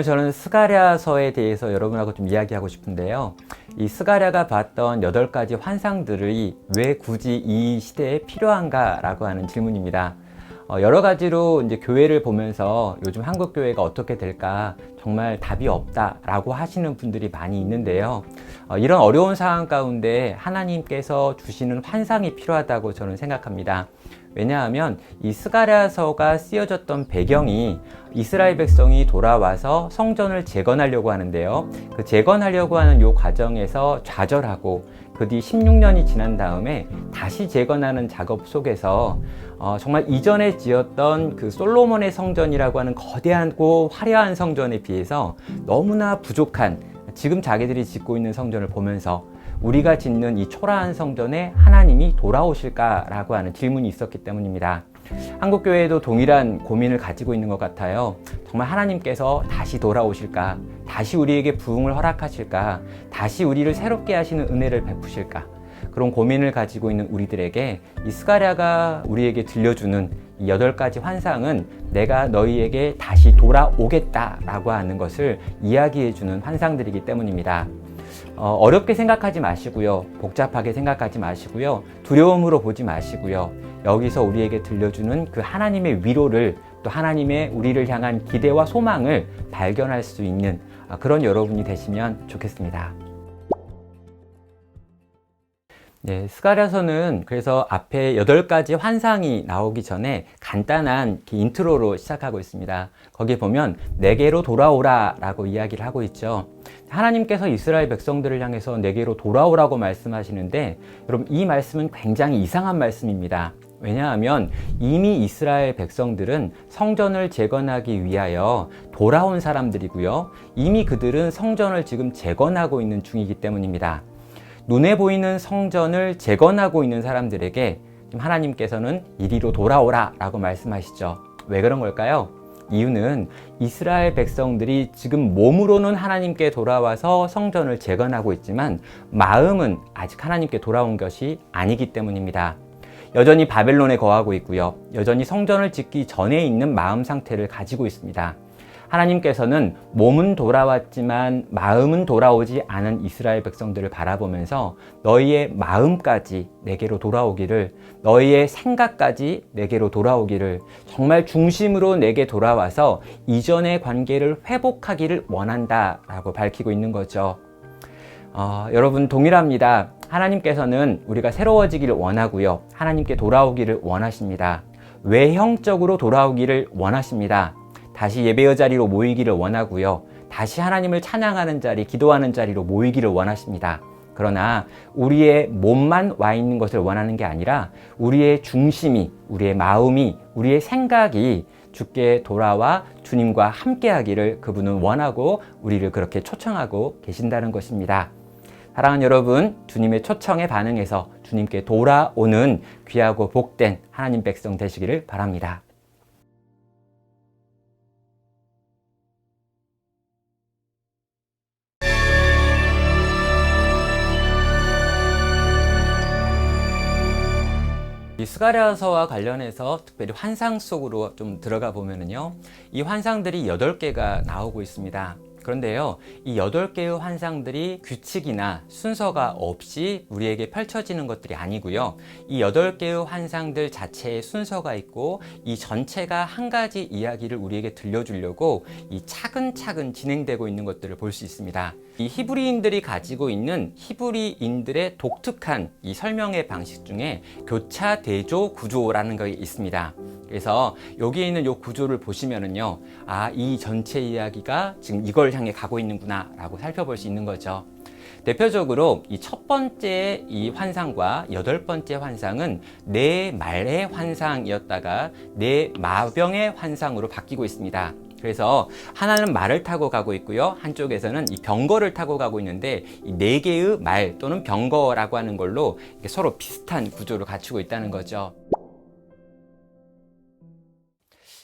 오늘 저는 스가랴서에 대해서 여러분하고 좀 이야기하고 싶은데요. 이 스가랴가 봤던 8가지 환상들이 왜 굳이 이 시대에 필요한가라고 하는 질문입니다. 여러 가지로 이제 교회를 보면서 요즘 한국 교회가 어떻게 될까 정말 답이 없다라고 하시는 분들이 많이 있는데요. 이런 어려운 상황 가운데 하나님께서 주시는 환상이 필요하다고 저는 생각합니다. 왜냐하면 이 스가랴서가 쓰여졌던 배경이 이스라엘 백성이 돌아와서 성전을 재건하려고 하는데요. 그 재건하려고 하는 이 과정에서 좌절하고 그 뒤 16년이 지난 다음에 다시 재건하는 작업 속에서 정말 이전에 지었던 그 솔로몬의 성전이라고 하는 거대하고 화려한 성전에 비해서 너무나 부족한 지금 자기들이 짓고 있는 성전을 보면서 우리가 짓는 이 초라한 성전에 하나님이 돌아오실까라고 하는 질문이 있었기 때문입니다. 한국교회도 동일한 고민을 가지고 있는 것 같아요. 정말 하나님께서 다시 돌아오실까? 다시 우리에게 부흥을 허락하실까? 다시 우리를 새롭게 하시는 은혜를 베푸실까? 그런 고민을 가지고 있는 우리들에게 이 스가랴가 우리에게 들려주는 이 8가지 환상은 내가 너희에게 다시 돌아오겠다라고 하는 것을 이야기해주는 환상들이기 때문입니다. 어렵게 생각하지 마시고요. 복잡하게 생각하지 마시고요. 두려움으로 보지 마시고요. 여기서 우리에게 들려주는 그 하나님의 위로를 또 하나님의 우리를 향한 기대와 소망을 발견할 수 있는 그런 여러분이 되시면 좋겠습니다. 네, 스가랴서는 그래서 앞에 8가지 환상이 나오기 전에 간단한 인트로로 시작하고 있습니다. 거기에 보면 내게로 돌아오라 라고 이야기를 하고 있죠. 하나님께서 이스라엘 백성들을 향해서 내게로 돌아오라고 말씀하시는데 여러분 이 말씀은 굉장히 이상한 말씀입니다. 왜냐하면 이미 이스라엘 백성들은 성전을 재건하기 위하여 돌아온 사람들이고요. 이미 그들은 성전을 지금 재건하고 있는 중이기 때문입니다. 눈에 보이는 성전을 재건하고 있는 사람들에게 하나님께서는 이리로 돌아오라 라고 말씀하시죠. 왜 그런 걸까요? 이유는 이스라엘 백성들이 지금 몸으로는 하나님께 돌아와서 성전을 재건하고 있지만 마음은 아직 하나님께 돌아온 것이 아니기 때문입니다. 여전히 바벨론에 거하고 있고요. 여전히 성전을 짓기 전에 있는 마음 상태를 가지고 있습니다. 하나님께서는 몸은 돌아왔지만 마음은 돌아오지 않은 이스라엘 백성들을 바라보면서 너희의 마음까지 내게로 돌아오기를, 너희의 생각까지 내게로 돌아오기를, 정말 중심으로 내게 돌아와서 이전의 관계를 회복하기를 원한다라고 밝히고 있는 거죠. 여러분 동일합니다. 하나님께서는 우리가 새로워지기를 원하고요. 하나님께 돌아오기를 원하십니다. 외형적으로 돌아오기를 원하십니다. 다시 예배의 자리로 모이기를 원하고요. 다시 하나님을 찬양하는 자리, 기도하는 자리로 모이기를 원하십니다. 그러나 우리의 몸만 와 있는 것을 원하는 게 아니라 우리의 중심이, 우리의 마음이, 우리의 생각이 주께 돌아와 주님과 함께 하기를 그분은 원하고 우리를 그렇게 초청하고 계신다는 것입니다. 사랑하는 여러분, 주님의 초청에 반응해서 주님께 돌아오는 귀하고 복된 하나님 백성 되시기를 바랍니다. 이 스가랴서와 관련해서 특별히 환상 속으로 좀 들어가 보면은요, 이 환상들이 8개가 나오고 있습니다. 그런데요, 이 8개의 환상들이 규칙이나 순서가 없이 우리에게 펼쳐지는 것들이 아니고요. 이 8개의 환상들 자체에 순서가 있고 이 전체가 한 가지 이야기를 우리에게 들려주려고 이 차근차근 진행되고 있는 것들을 볼 수 있습니다. 이 히브리인들이 가지고 있는 히브리인들의 독특한 이 설명의 방식 중에 교차 대조 구조라는 것이 있습니다. 그래서 여기에 있는 이 구조를 보시면은요, 이 전체 이야기가 지금 이걸 향해 가고 있는구나 라고 살펴볼 수 있는 거죠. 대표적으로 이 첫 번째 이 환상과 8번째 환상은 네 말의 환상이었다가 네 마병의 환상으로 바뀌고 있습니다. 그래서 하나는 말을 타고 가고 있고요. 한쪽에서는 이 병거를 타고 가고 있는데 이 4개의 말 또는 병거라고 하는 걸로 서로 비슷한 구조를 갖추고 있다는 거죠.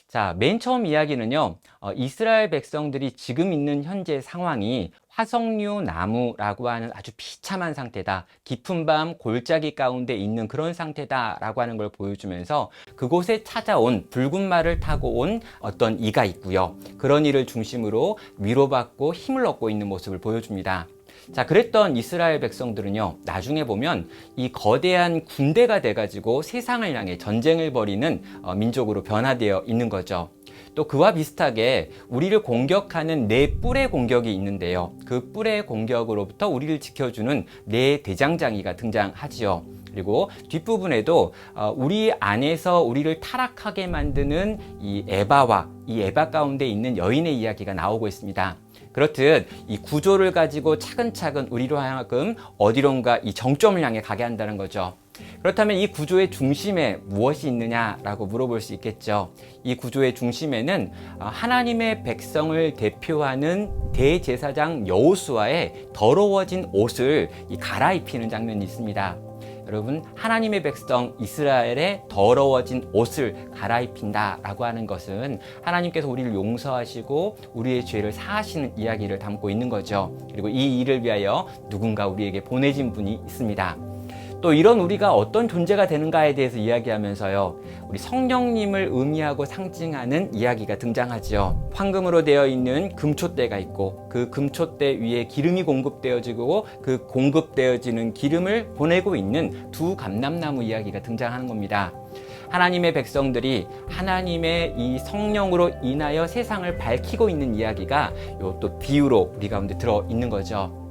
자, 맨 처음 이야기는요, 이스라엘 백성들이 지금 있는 현재 상황이 화석류 나무라고 하는 아주 비참한 상태다. 깊은 밤 골짜기 가운데 있는 그런 상태다라고 하는 걸 보여주면서 그곳에 찾아온 붉은 말을 타고 온 어떤 이가 있고요. 그런 이를 중심으로 위로받고 힘을 얻고 있는 모습을 보여줍니다. 자, 그랬던 이스라엘 백성들은요, 나중에 보면 이 거대한 군대가 돼가지고 세상을 향해 전쟁을 벌이는 민족으로 변화되어 있는 거죠. 또 그와 비슷하게 우리를 공격하는 네 뿔의 공격이 있는데요. 그 뿔의 공격으로부터 우리를 지켜주는 네 대장장이가 등장하지요. 그리고 뒷부분에도 우리 안에서 우리를 타락하게 만드는 이 에바와 이 에바 가운데 있는 여인의 이야기가 나오고 있습니다. 그렇듯 이 구조를 가지고 차근차근 우리로 하여금 어디론가 이 정점을 향해 가게 한다는 거죠. 그렇다면 이 구조의 중심에 무엇이 있느냐라고 물어볼 수 있겠죠. 이 구조의 중심에는 하나님의 백성을 대표하는 대제사장 여호수아의 더러워진 옷을 갈아입히는 장면이 있습니다. 여러분, 하나님의 백성 이스라엘의 더러워진 옷을 갈아입힌다라고 하는 것은 하나님께서 우리를 용서하시고 우리의 죄를 사하시는 이야기를 담고 있는 거죠. 그리고 이 일을 위하여 누군가 우리에게 보내진 분이 있습니다. 또 이런 우리가 어떤 존재가 되는가에 대해서 이야기하면서요, 우리 성령님을 의미하고 상징하는 이야기가 등장하지요. 황금으로 되어 있는 금촛대가 있고 그 금촛대 위에 기름이 공급되어지고 그 공급되어지는 기름을 보내고 있는 두 감람나무 이야기가 등장하는 겁니다. 하나님의 백성들이 하나님의 이 성령으로 인하여 세상을 밝히고 있는 이야기가 요 또 비유로 우리 가운데 들어 있는 거죠.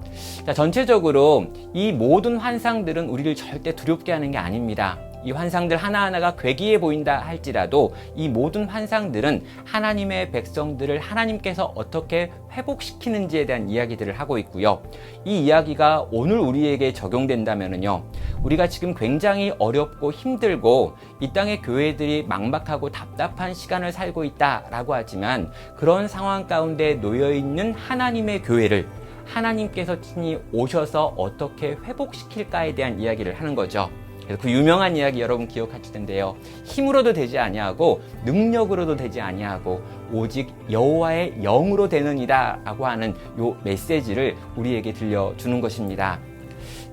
자, 전체적으로 이 모든 환상들은 우리를 절대 두렵게 하는 게 아닙니다. 이 환상들 하나하나가 괴기해 보인다 할지라도 이 모든 환상들은 하나님의 백성들을 하나님께서 어떻게 회복시키는지에 대한 이야기들을 하고 있고요. 이 이야기가 오늘 우리에게 적용된다면요, 우리가 지금 굉장히 어렵고 힘들고 이 땅의 교회들이 막막하고 답답한 시간을 살고 있다라고 하지만 그런 상황 가운데 놓여 있는 하나님의 교회를 하나님께서 친히 오셔서 어떻게 회복시킬까에 대한 이야기를 하는 거죠. 그래서 그 유명한 이야기 여러분 기억하실 텐데요. 힘으로도 되지 아니하고 능력으로도 되지 아니하고 오직 여호와의 영으로 되느니라 라고 하는 요 메시지를 우리에게 들려주는 것입니다.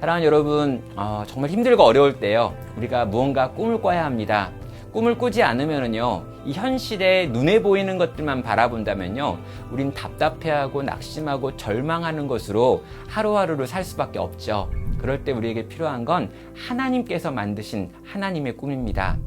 사랑하는 여러분, 정말 힘들고 어려울 때요, 우리가 무언가 꿈을 꿔야 합니다. 꿈을 꾸지 않으면요, 이 현실에 눈에 보이는 것들만 바라본다면요, 우린 답답해하고 낙심하고 절망하는 것으로 하루하루를 살 수밖에 없죠. 그럴 때 우리에게 필요한 건 하나님께서 만드신 하나님의 꿈입니다.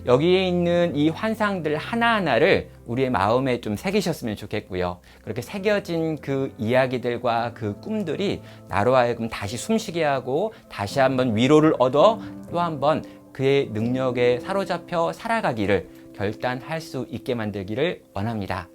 여기에 있는 이 환상들 하나하나를 우리의 마음에 좀 새기셨으면 좋겠고요. 그렇게 새겨진 그 이야기들과 그 꿈들이 나로 하여금 다시 숨쉬게 하고 다시 한번 위로를 얻어 또 한번 그의 능력에 사로잡혀 살아가기를 결단할 수 있게 만들기를 원합니다.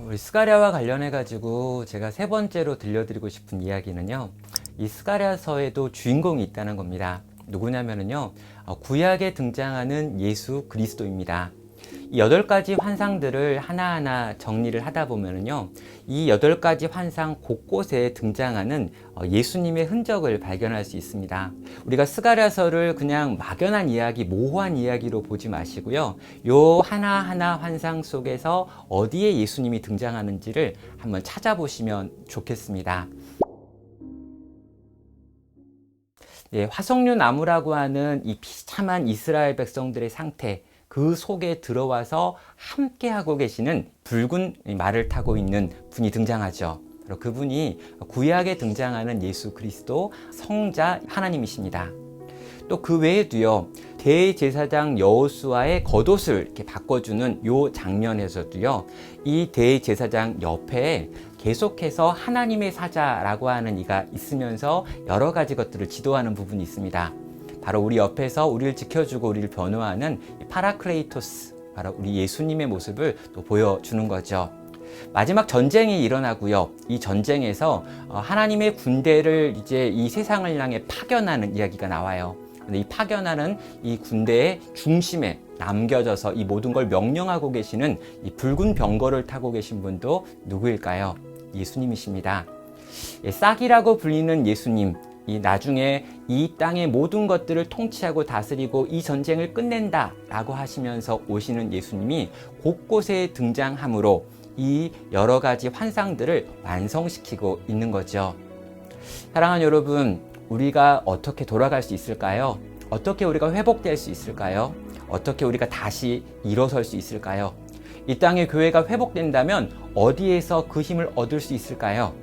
우리 스가랴와 관련해 가지고 제가 세 번째로 들려드리고 싶은 이야기는요, 이 스가랴서에도 주인공이 있다는 겁니다. 누구냐면요, 구약에 등장하는 예수 그리스도입니다. 이 8가지 환상들을 하나하나 정리를 하다 보면요, 이 8가지 환상 곳곳에 등장하는 예수님의 흔적을 발견할 수 있습니다. 우리가 스가랴서를 그냥 막연한 이야기, 모호한 이야기로 보지 마시고요, 요 하나하나 환상 속에서 어디에 예수님이 등장하는지를 한번 찾아보시면 좋겠습니다. 예, 화석류 나무라고 하는 이 비참한 이스라엘 백성들의 상태, 그 속에 들어와서 함께하고 계시는 붉은 말을 타고 있는 분이 등장하죠. 바로 그분이 구약에 등장하는 예수 그리스도 성자 하나님이십니다. 또 그 외에도요, 대제사장 여호수아의 겉옷을 이렇게 바꿔주는 요 장면에서도요, 이 대제사장 옆에 계속해서 하나님의 사자라고 하는 이가 있으면서 여러 가지 것들을 지도하는 부분이 있습니다. 바로 우리 옆에서 우리를 지켜주고 우리를 변호하는 파라클레이토스, 바로 우리 예수님의 모습을 또 보여주는 거죠. 마지막 전쟁이 일어나고요, 이 전쟁에서 하나님의 군대를 이제 이 세상을 향해 파견하는 이야기가 나와요. 근데 이 파견하는 이 군대의 중심에 남겨져서 이 모든 걸 명령하고 계시는 이 붉은 병거를 타고 계신 분도 누구일까요? 예수님이십니다. 싹이라고 불리는 예수님, 나중에 이 땅의 모든 것들을 통치하고 다스리고 이 전쟁을 끝낸다 라고 하시면서 오시는 예수님이 곳곳에 등장하므로 이 여러 가지 환상들을 완성시키고 있는 거죠. 사랑하는 여러분, 우리가 어떻게 돌아갈 수 있을까요? 어떻게 우리가 회복될 수 있을까요? 어떻게 우리가 다시 일어설 수 있을까요? 이 땅의 교회가 회복된다면 어디에서 그 힘을 얻을 수 있을까요?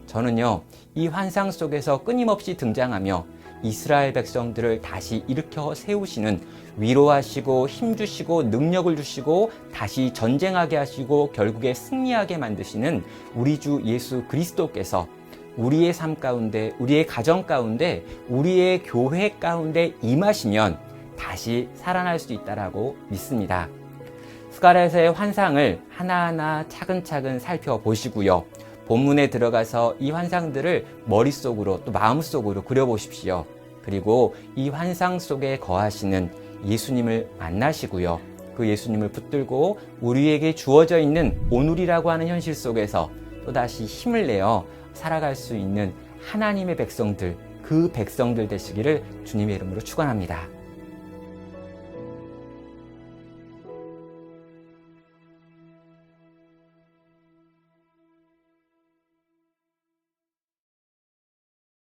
저는요, 이 환상 속에서 끊임없이 등장하며 이스라엘 백성들을 다시 일으켜 세우시는, 위로하시고 힘주시고 능력을 주시고 다시 전쟁하게 하시고 결국에 승리하게 만드시는 우리 주 예수 그리스도께서 우리의 삶 가운데, 우리의 가정 가운데, 우리의 교회 가운데 임하시면 다시 살아날 수 있다라고 믿습니다. 스가랴서의 환상을 하나하나 차근차근 살펴보시고요. 본문에 들어가서 이 환상들을 머릿속으로 또 마음속으로 그려보십시오. 그리고 이 환상 속에 거하시는 예수님을 만나시고요. 그 예수님을 붙들고 우리에게 주어져 있는 오늘이라고 하는 현실 속에서 또다시 힘을 내어 살아갈 수 있는 하나님의 백성들, 그 백성들 되시기를 주님의 이름으로 축원합니다.